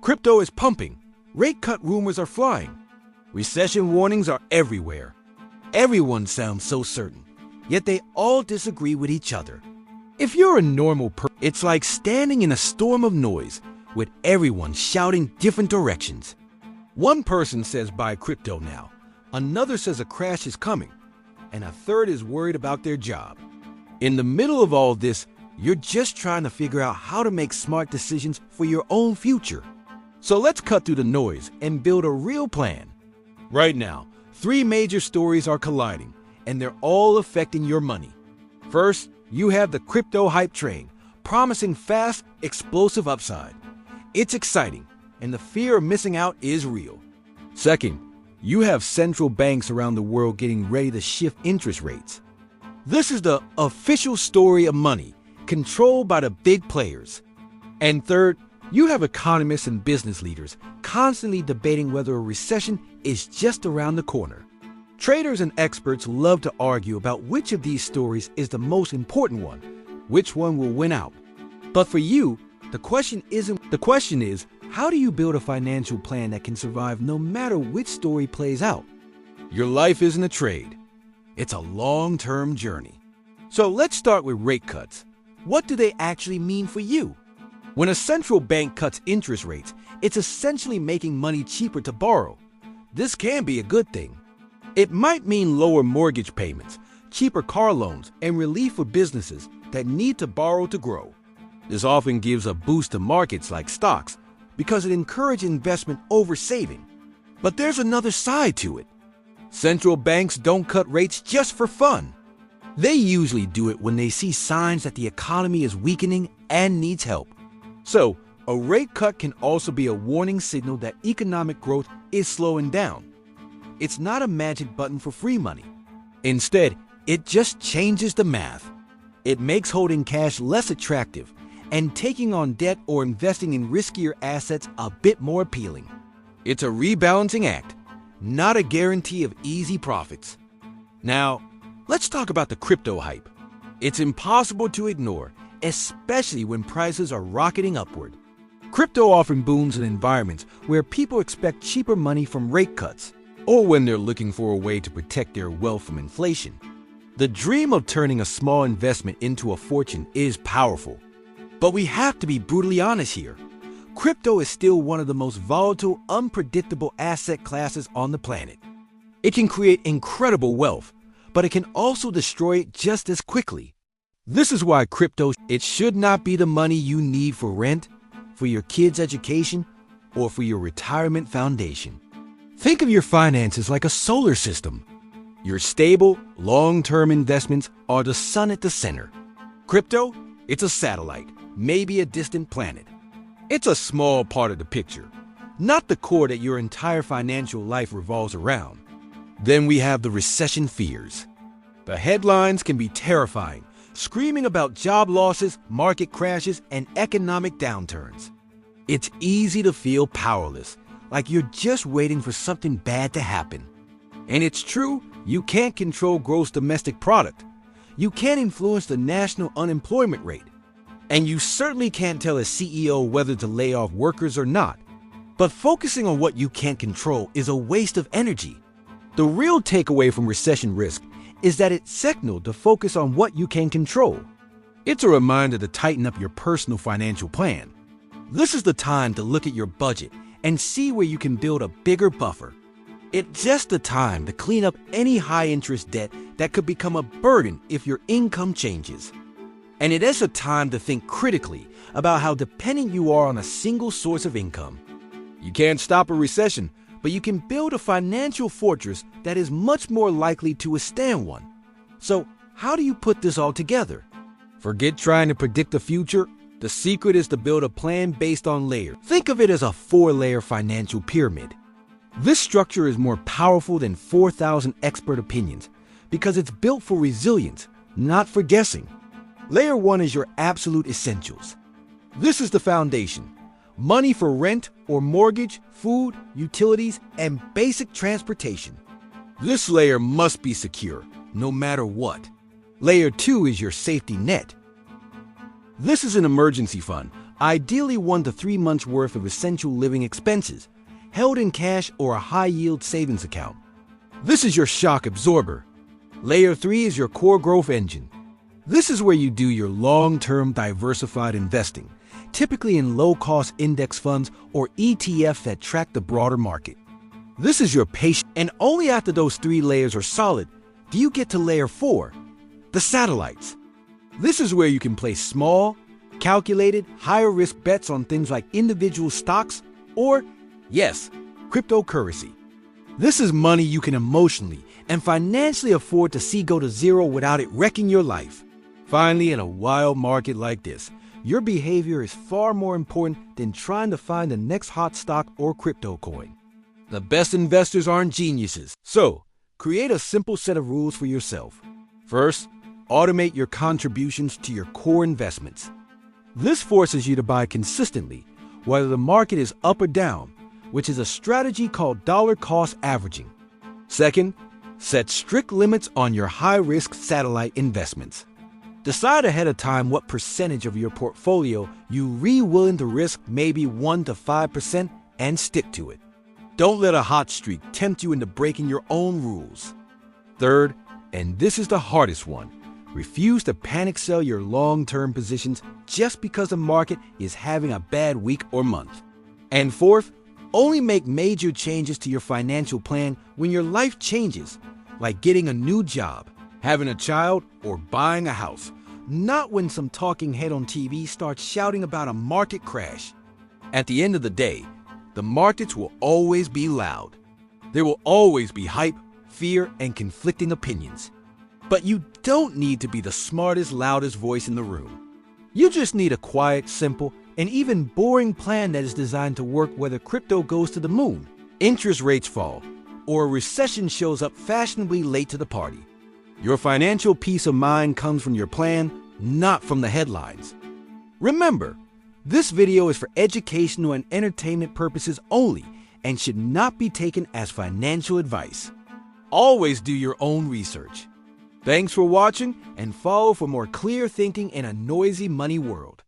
Crypto is pumping. Rate cut rumors are flying. Recession warnings are everywhere. Everyone sounds so certain, yet they all disagree with each other. If you're a normal person, it's like standing in a storm of noise with everyone shouting different directions. One person says buy crypto now, another says a crash is coming, and a third is worried about their job. In the middle of all this, you're just trying to figure out how to make smart decisions for your own future. So let's cut through the noise and build a real plan. Right now, 3 major stories are colliding, and they're all affecting your money. First, you have the crypto hype train, promising fast, explosive upside. It's exciting, and the fear of missing out is real. Second, you have central banks around the world getting ready to shift interest rates. This is the official story of money, controlled by the big players. And third, you have economists and business leaders constantly debating whether a recession is just around the corner. Traders and experts love to argue about which of these stories is the most important one, which one will win out. But for you, the question is, how do you build a financial plan that can survive no matter which story plays out? Your life isn't a trade. It's a long-term journey. So let's start with rate cuts. What do they actually mean for you? When a central bank cuts interest rates, it's essentially making money cheaper to borrow. This can be a good thing. It might mean lower mortgage payments, cheaper car loans, and relief for businesses that need to borrow to grow. This often gives a boost to markets like stocks because it encourages investment over saving. But there's another side to it. Central banks don't cut rates just for fun. They usually do it when they see signs that the economy is weakening and needs help. So, a rate cut can also be a warning signal that economic growth is slowing down. It's not a magic button for free money. Instead, it just changes the math. It makes holding cash less attractive and taking on debt or investing in riskier assets a bit more appealing. It's a rebalancing act, not a guarantee of easy profits. Now, let's talk about the crypto hype. It's impossible to ignore, especially when prices are rocketing upward. Crypto often booms in environments where people expect cheaper money from rate cuts, or when they're looking for a way to protect their wealth from inflation. The dream of turning a small investment into a fortune is powerful. But we have to be brutally honest here. Crypto is still one of the most volatile, unpredictable asset classes on the planet. It can create incredible wealth, but it can also destroy it just as quickly. This is why it should not be the money you need for rent, for your kids' education, or for your retirement foundation. Think of your finances like a solar system. Your stable, long-term investments are the sun at the center. Crypto, it's a satellite, maybe a distant planet. It's a small part of the picture, not the core that your entire financial life revolves around. Then we have the recession fears. The headlines can be terrifying, screaming about job losses, market crashes, and economic downturns. It's easy to feel powerless, like you're just waiting for something bad to happen. And it's true, you can't control gross domestic product. You can't influence the national unemployment rate. And you certainly can't tell a CEO whether to lay off workers or not. But focusing on what you can't control is a waste of energy. The real takeaway from recession risk is that it's signaled to focus on what you can control. It's a reminder to tighten up your personal financial plan. This is the time to look at your budget and see where you can build a bigger buffer. It's just the time to clean up any high-interest debt that could become a burden if your income changes. And it is a time to think critically about how dependent you are on a single source of income. You can't stop a recession, but you can build a financial fortress that is much more likely to withstand one. So, how do you put this all together? Forget trying to predict the future. The secret is to build a plan based on layers. Think of it as a 4-layer financial pyramid. This structure is more powerful than 4,000 expert opinions because it's built for resilience, not for guessing. Layer 1 is your absolute essentials. This is the foundation. Money for rent or mortgage, food, utilities, and basic transportation. This layer must be secure, no matter what. Layer 2 is your safety net. This is an emergency fund, Ideally 1 to 3 months worth of essential living expenses, held in cash or a high-yield savings account. This is your shock absorber. Layer 3 is your core growth engine. This is where you do your long-term diversified investing, typically in low-cost index funds or ETFs that track the broader market. This is your patient, and only after those 3 layers are solid do you get to layer 4, the satellites. This is where you can place small, calculated, higher-risk bets on things like individual stocks or, yes, cryptocurrency. This is money you can emotionally and financially afford to see go to zero without it wrecking your life. Finally, in a wild market like this, your behavior is far more important than trying to find the next hot stock or crypto coin. The best investors aren't geniuses, so create a simple set of rules for yourself. First, automate your contributions to your core investments. This forces you to buy consistently, whether the market is up or down, which is a strategy called dollar cost averaging. Second, set strict limits on your high-risk satellite investments. Decide ahead of time what percentage of your portfolio you're willing to risk, maybe 1 to 5%, and stick to it. Don't let a hot streak tempt you into breaking your own rules. Third, and this is the hardest one, refuse to panic sell your long-term positions just because the market is having a bad week or month. And fourth, only make major changes to your financial plan when your life changes, like getting a new job, having a child, or buying a house, not when some talking head on TV starts shouting about a market crash. At the end of the day, the markets will always be loud. There will always be hype, fear, and conflicting opinions. But you don't need to be the smartest, loudest voice in the room. You just need a quiet, simple, and even boring plan that is designed to work whether crypto goes to the moon, interest rates fall, or a recession shows up fashionably late to the party. Your financial peace of mind comes from your plan, not from the headlines. Remember, this video is for educational and entertainment purposes only and should not be taken as financial advice. Always do your own research. Thanks for watching, and follow for more clear thinking in a noisy money world.